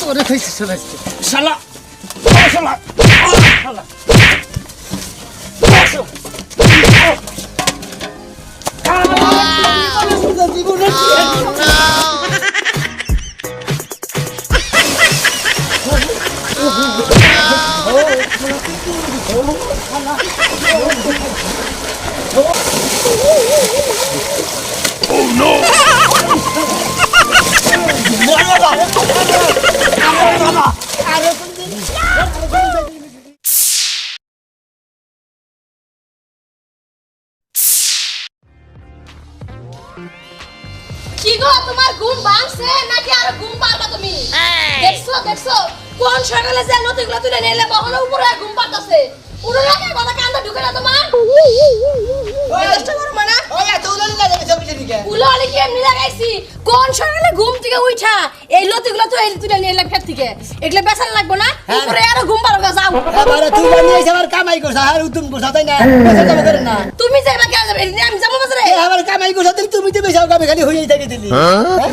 তোরে কইছিস শালা শালা শালা Oh no! কি গো তোমার ঘুম ভাঙছে নাকি আর ঘুম পারবা তুমি? দেখছো কোন সকালে যে নতিগুলো তুলে নিলে মহলে উপরে ঘুম পাতাছে। উড়ো লাগে কথা কান্দা ঢুকে না তোমার। ওই কষ্ট করো মানা। ওই এত উলালি লাগে সবকিছু দিকে উলালি কি এমনি লাগাইছি? কোন সকালে ঘুম থেকে উঠা এই লতিগুলো তো এই তুলে নিলে ফের থেকে। এগুলা বেসাল লাগবে না? উপরে আর ঘুম পারবা যাও। আরে তুই বানিয়েছ আমার কামাই করছ আর উত্তম করছ তাই না বেশি কাম করে না তুমি যাইবা কেন যাবে? আমি যাবো বাজারে। এ আমার কামাই করছ তুমি তো বেশি কামে খালি হইই থেকে দিলি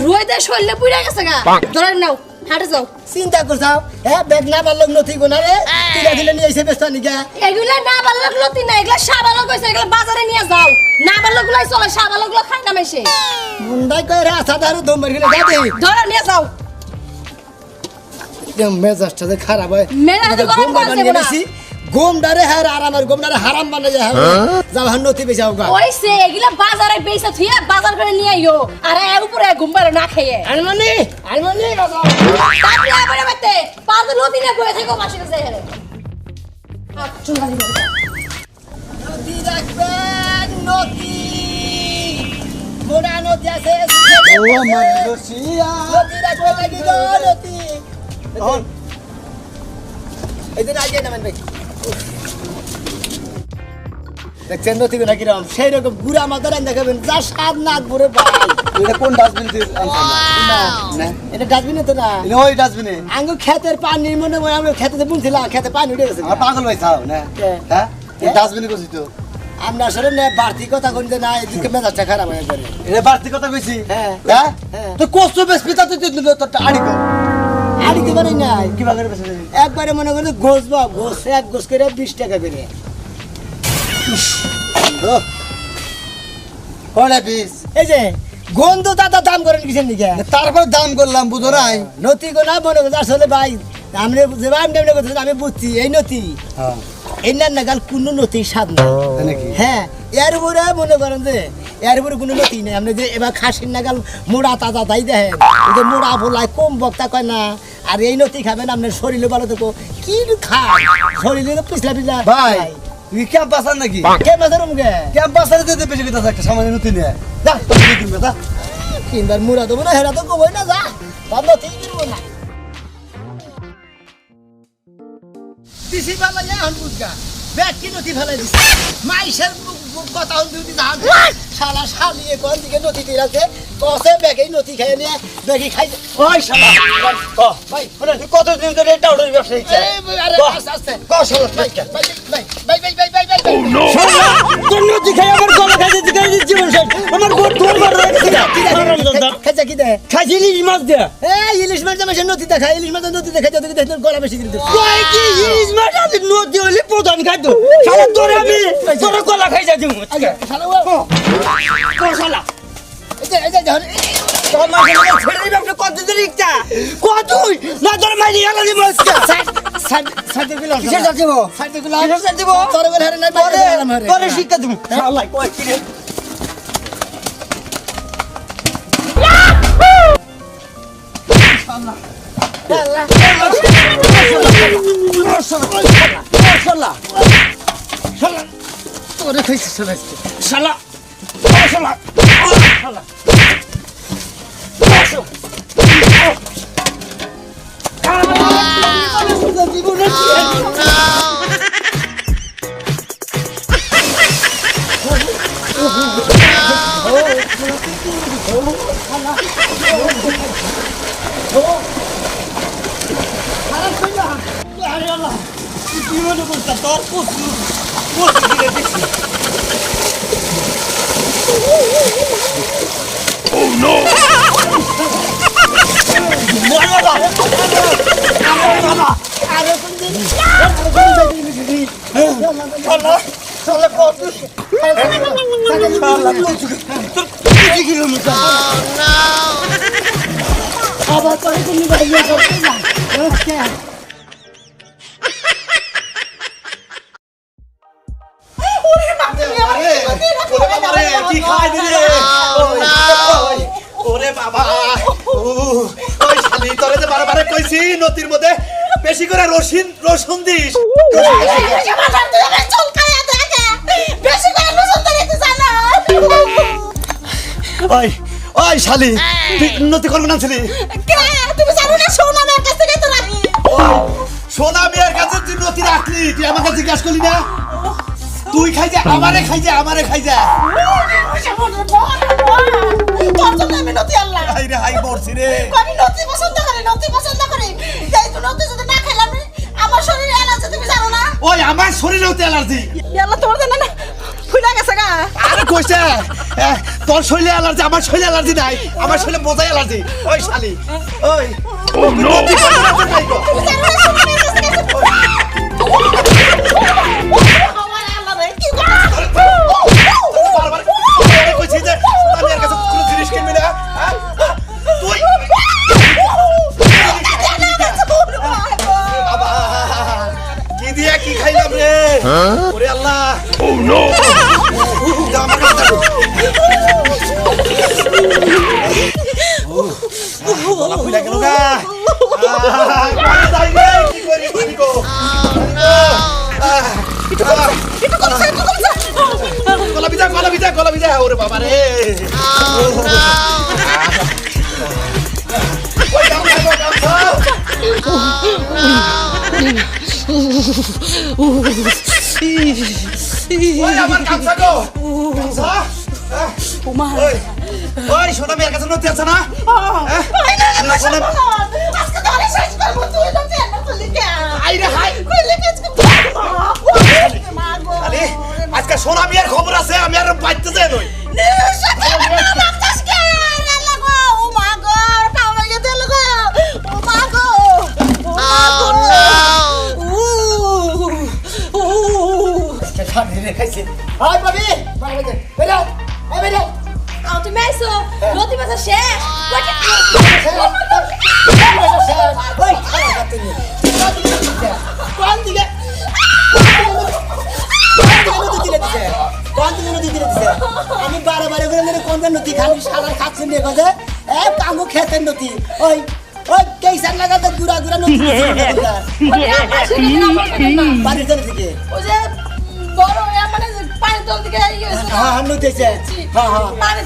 রুইতে শরীরে পুড়ে গেছে গা। ধরে নাও হাঁটে যাও। চিন্তা করছাও হ্যাঁ বেগ না পারলো নথি গোনা রে তুই দিলে নিয়ে এসে ব্যস্ত নিকা এগুলা না বালক লতি না এগুলা শাবালক কইছে এগুলা বাজারে নিয়ে যাও না বালক গুলাই চলে শাবালক গুলো খাই না মেশে মুন্ডাই কই রে আছা দারু দম মারি গেলে যাবে ধরে নিয়ে যাও একদম মেজাজটা যে খারাপ হয় মেজাজ গরম করছে না গোমডারে হ্যাঁ আর আমার গোমডারে হারাম বানাই যায় যাও হান নথি বেচাও গা ওইছে এগুলা বাজারে বেচা থিয়া বাজার করে নিয়ে আইও আর এর উপরে ঘুমবারে না খাইয়ে আলমানি বাজাও তারপরে আবার বাইতে পাঁচ লতি না বয়ে থাকো মাসে কাছে হেরে চল গাড়ি নথি রাখবেন নথি মোরা নথি আছে ও আমার রসিয়া নথি রাখবেন লাগি গো নথি এদিন আগে নামেন ভাই দেখছেন নথি গুনা কিরম সেই রকম গুড়া মাথার দেখাবেন যা স্বাদ না ঘুরে ভাই এটা কোন ডাস্টবিন দিয়ে আনছেন না এটা ডাস্টবিনে তো না এটা ওই ডাস্টবিনে আঙ্গু খেতের পানি মনে হয় আমরা খেতে বুনছিলাম খেতে পানি উঠে গেছে আর পাগল ভাই চাও না হ্যাঁ এই ডাস্টবিনে কইছি তো আমরা আসলে না বাড়তি কথা কইতে না এদিকে মেজাজটা খারাপ হয়ে যাবে এটা বাড়তি কথা কইছি হ্যাঁ হ্যাঁ হ্যাঁ। তো কষ্ট বেশ পিতা তো তোর আড়ি কর আড়িতে পারি নাই কি বাগারে বেশ একবারে মনে করতে গোস বা গোস এক গোস করে 20 টাকা করে কোনে পিস এই যে গন্ধ দাদা দাম করেন কিসের নিকে তারপর দাম করলাম বুঝো নাই নথি গো না মনে করতে আসলে ভাই আমরা যে আমি এমনি করতে আমি বুঝছি এই নথি হ্যাঁ এই না গাল কোনো নথি স্বাদ না তাই নাকি হ্যাঁ এর উপরে মনে করেন যে এর উপরে কোনো নথি নেই আপনি যে এবার খাসির নাগাল মোড়া তাজা তাই দেখেন ওই যে মোড়া ভোলায় কম বক্তা কয় না আর এই নথি খাবেন আপনার শরীরে ভালো থাকো কি খায় শরীরে তো পিছলা পিছলা ভাই তুই ক্যাম্প আসার নাকি কে মাঝে রুমগে ক্যাম্প আসার দিতে বেশি কথা একটা সামান্য নতুন নিয়ে যা তুমি কিনবে যা কিনবার মুড়া দেবো না হেরা তো কবই না যা তার নথি কিনবো না দিছি বাবা এখন বুঝগা ব্যাগ কি নথি ফেলাই দিছি মাইসের কথা হল দুটি ধান শালা শালিয়ে কোন দিকে নথি দিলাছে কসে ব্যাগেই নথি খাই নিয়ে ব্যাগই খাই ওই শালা ভাই তুই কতদিন ধরে এটা অর্ডার ব্যবসা হচ্ছে আরে আস্তে আস্তে কসল ভাই ভাই Oh no! তোর নদী খাই আমার গলা খাইতে দিখাই দিচ্ছি জীবন শেষ আমার গোট তোর ঘর রেখেছি খাইছা কি দে খাইছি ইলিশ মাছ দে এই ইলিশ মাছ জামাই নথি দেখা ইলিশ মাছ নথি দেখা যদি দেখেন গলা বেশি দিতে কই কি ইলিশ মাছ আমি নদী হলে প্রধান খাদ্য শালা তোর আমি তোর গলা খাই যাচ্ছি শালা শালা এই যে তোর মাঝে ছেড়ে দিবি আপনি কত দিন রিক্তা কতই না তোর মাইরি আলাদি মাছটা সার্টিফিকেট কিসের সাথে দিব সার্টিফিকেট কিসের সাথে দিব তোর বের হারে নাই পরে পরে শিক্ষা দিব শালা কই কি রে শালা তোরে কইছিস শালা শালা শালা Oh no! আরে কোন দিন আল্লাহ চলে কত আল্লাহ কি কিলোমিটার আবার পরে তুমি বাইরে করতে না ওকে কি খাই দিলে ওরে বাবা ওই শালি তোরে যে বারবার কইছি নদীর মধ্যে বেশি করে রসুন দিস ওই ওই শালি তুই নদী করবো না ছিলি সোনা মেয়ের কাছে তুই নদী রাখলি তুই আমার কাছে জিজ্ঞাসা করলি না তুই খাই যা আমারে খাই যা হাই মরছি রে ওই আমার শরীরেও তো অ্যালার্জি আরে কইছে তোর শরীরে অ্যালার্জি আমার শরীরে অ্যালার্জি নাই আমার শরীরে বোঝাই অ্যালার্জি ওই শালি ওই নদী করবো না তুই খাইবো কি খাইলাম রে ওরে আল্লাহ Oh no! গলা ভিজা ওরে বাবা রে আমার গামছা গো গামছা ওই সোনা মেয়ের কাছে নদী আছে না আজকে সোনা মেয়ের খবর আছে আমি আর বাড়তে যাই নই খাইছে হাই ভাবি বেরাও এই বেরাও তুমি আইছো নদী মাছ শেষ ওই খাওয়া করতে নি কোন দিকে আমি বারে করে কোন নদী খালি সারা খাচ্ছে নিয়ে কথা কামু খেতেন নদী ওই ওই কেসার লাগাতে গুড়া নদী বাড়ির জন্য থেকে ওই যে বড় মানে পানি তল থেকে হ্যাঁ নদীছে হ্যাঁ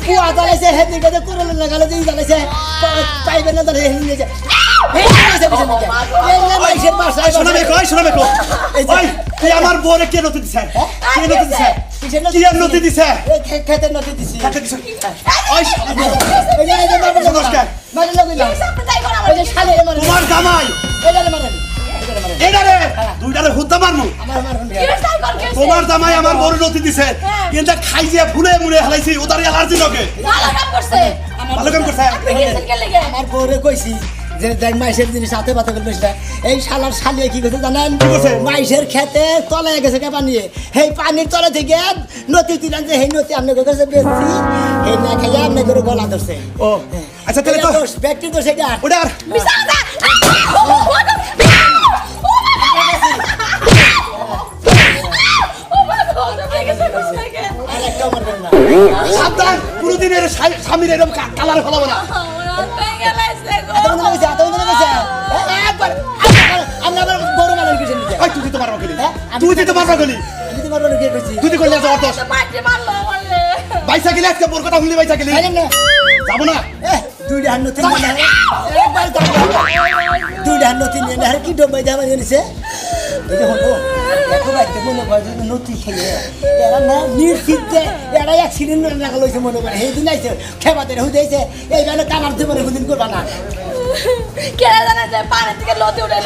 কুয়া জ্বালাইছে হেদিকে কুড়ে লাগালে দিয়ে জ্বালাইছে পাইবে না জ্বালাইছে হেদিকে আমার বউরে কে নদী দিছে নদী দিছে খেতের নদী দিছি তোমার জামাই তোমার জামাই আমার বড় নদী দিছে কিন্তু খাই যে ফুলে মুড়ে হালাইছি ওদের অ্যালার্জি লগে ভালো কাম করছে আমার বউরে কইছি যে দেখ মাইশের জিনিস হাতে পাতে করবে এই শালার শালিয়ে কি করছে জানেন মাইশের খেতে তলায় গেছে কে পানি সেই পানির তলা থেকে নদী দিলেন যে সেই নদী আপনাদের কাছে বেশি এই না খাইয়া আপনাদের গলা ধরছে ও আচ্ছা তাহলে তো ব্যক্তি তো সেটা ওটা সাবধান পুরোদিনের স্বামীর এরকম কালার ফলাবো না তুই দিতে পারবো তুই করলে বাইসা গেলে আজকে বোর কথা শুনলি বাইসা গেলি যাবো না দুইটা হাত নতুন দুইটা হাত নতুন কি ডোবাই যাবার জানিছে মনে করে নদী খেলে এরা না নিশ্চিত এরা অ্যাক্সিডেন্ট লাগাল হয়েছে মনে করে সেই দিন আইছে খেবাতে হুদেছে এইভাবে কামার দেবো হুদিন করবা না কেন জানা যায় পানি থেকে লতি উঠে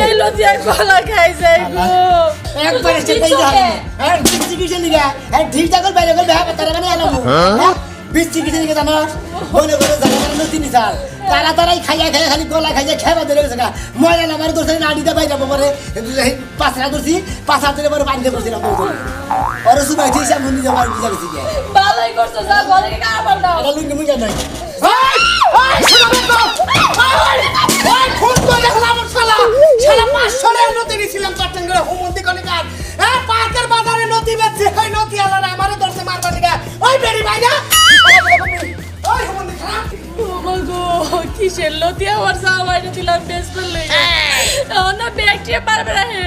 এই লতি আর গলা খাইছে একবারে চেপে যাবে আর চিকিৎসা নিগা আর ঠিক ঠাক বাইরে করে বেহা তারা মানে এলাম বৃষ্টি কিছু দিকে জানো মনে করে যারা যারা নদী নিছাল তারাই খাইয়া খালি গলা খাইয়া খেবা ধরে গেছে ময়লা নামার দোষে নাড়িতে বাইরে পরে পাঁচরা ধরছি পাঁচরা ধরে পরে বাড়িতে পড়ছিলাম ওরা সুবাই ঠিক আমি নিজে বাড়ি বুঝা গেছি ভালোই করছো যা বলে কি কারবার দাও এটা লুঙ্গি মুঙ্গা নাই পার্কের বাজারে নদী বেচছে ওই নদী আলাদা আমারে ধরছে মারবা দিকে ওই বেরি ভাই না ওই হুমন্দি খারাপ কিসের লতি আমার জামাইটা দিলাম বেশ করলে না ব্যাগটিয়ে পারবে না হে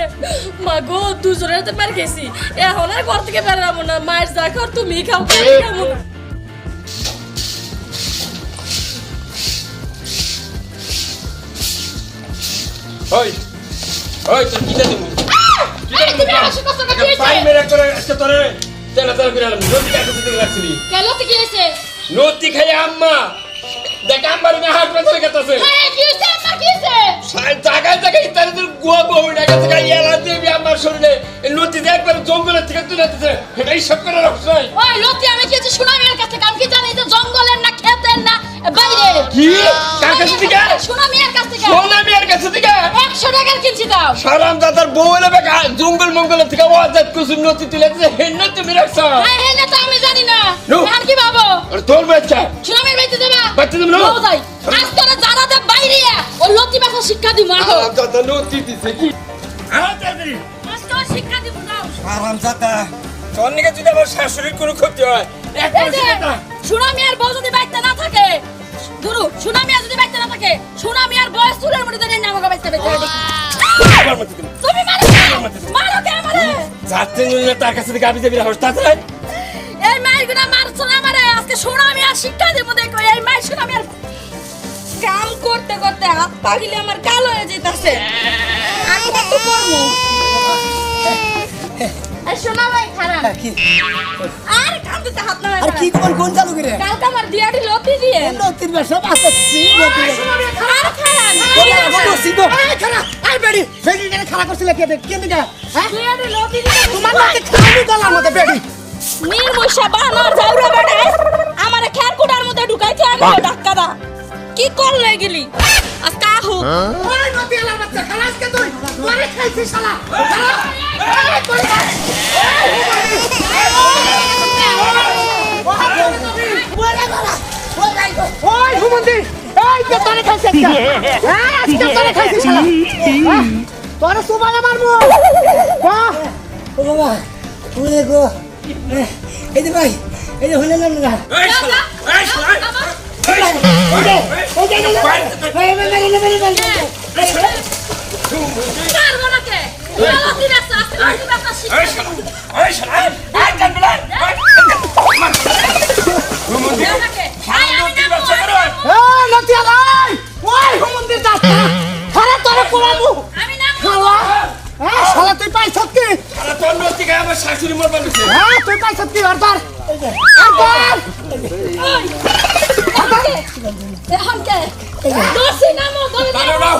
মা গো দুজনের তো মার গেছি এখন আর ঘর থেকে বেরাবো না মায়ের যা খাও তুমি খাও খাবো না ওই ওই তুই কিনে দেবো আরে তুমি আমার সাথে কথা বলছিস পাই মেরে করে আজকে তোরে তেলা তেলা করে আলাম নদী কাছে দিতে লাগছিলি কেন তুই কি হইছে নদী খাই আম্মা দেখ আম্মার মে হাত পেছনে গেতাছে হ্যাঁ কি হইছে আমার কি হইছে জায়গায় জায়গায় তার তোর গুয়া বহু টাকা থেকে এলা দেবি আমার শরীরে এই নদী একবার জঙ্গলের থেকে তুলে দিতে এটাই সব করে রাখছ ওই লতি আমি কি সুনামিয়ার কাছে কাম কি জানি যে জঙ্গলের না ক্ষেতের না বাইরে কি কার কাছে থেকে সুনামিয়ার কাছে থেকে সোনামিয়ার কাছে থেকে 100 টাকার কিনছি দাও সারাম দাদার বউ এলে বেকা জঙ্গল মঙ্গলের থেকে ওয়াজাত কুসুম নদী তুলে দিতে হেন্না তুমি রাখছ হ্যাঁ হ্যাঁ না তো আমি জানি না নো। এখন কি ভাবো আর তোর বাচ্চা সুনামিয়ার বাইতে যাবা বাইতে যাবো না। যাও যাই আজ তোরা জানাতে বাইরে ও লতি ভাষা শিক্ষা দিব আহ দাদা নদী দিছে কি তাড়াতাড়ি আজ তো শিক্ষা দিব যাও আরাম সাতা তোর নিকে যদি আমার শাশুড়ির কোনো ক্ষতি হয় এক এই যে সুনামিয়ার বউ যদি বাইতে না থাকে দুরু সুনামিয়া যদি বাইতে না থাকে সুনামিয়ার বয়স চুলের মধ্যে দেন না আমাকে বাইতে বাইতে তুমি মারো কে আমারে যাচ্ছে তার কাছে থেকে আবি যাবি রাখছ তাড়াতাড়ি এই মায়ের গুনা মারছ না আমারে আজকে সুনামিয়া শিক্ষা দিব দেখো এই মায়ের সুনামিয়ার কাম করতে করতে হাত পা গিলে আমার কালো হয়ে যাইতাছে আর কত করবো এই শোনা ভাই খারাপ কি আর কাম দিতে হাত না আর কি কোন চালু করে কালকে আমার দিয়াটি লতি দিয়ে নদীর ব্যবসা আসতেছি আর খারাপ আই বেড়ি বেড়ি খারাপ করছিল কে দিকা হ্যাঁ দিয়াটি লতি দিয়ে তোমার নাতে খালি গলার মধ্যে বেড়ি নির্মূষা বানর জাউরা বেড়ে আমারে খের কুটার মধ্যে ঢুকাইতে আমি ধাক্কা দা কি করলে গেলি আজকে আহু ওই নদী আলার বাচ্চা খালাস কে তুই তোরে খাইছিস শালা ওই হুমন্দি এই কে তোরে খাইছিস হ্যাঁ আজকে তোরে খাইছিস শালা তোরে সুবালে মারবো বাহ ও বাবা ওরে গো এই যে ভাই এই যে হলে না এই শালা এই শালা পারবো না কে লতি রাস্তা আজকে লতি রাস্তা শিখা এই শালা এই শালা এই জানবলা কে আই আমি না আমি না শালা তুই পাই সত্যি আরে তোর নদী গায়ে আমার শাশুড়ি মরবার দিছে হ্যাঁ তুই পাই সত্যি আর তোর এখন কে দোষী নামো বলে দে তারে নাও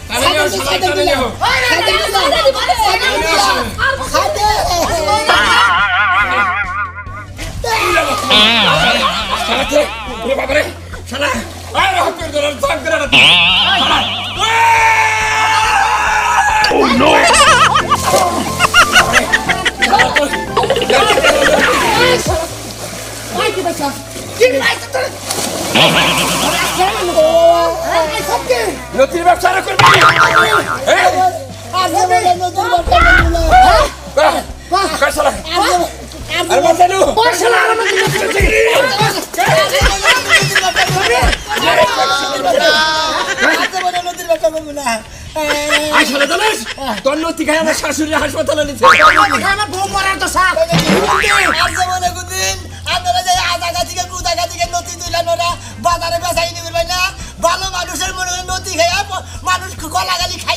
তারে নাও শালা তারে নাও শালা তে ওরে বাবা রে শালা আয় রহ করে ধর জাগ করে না শালা ও নো নদীর ব্যবসা আর করবি শালা আর মাথানু শালা আর আসলে জানিস তোর নদী গায়ে আমার শাশুড়ি হাসপাতালে নিচ্ছে আমার বউ মরার তো সাপ বাজারে বেচাই নিবে না ভালো মানুষের মনে নদী খাইয়া মানুষ গলা গালি খাই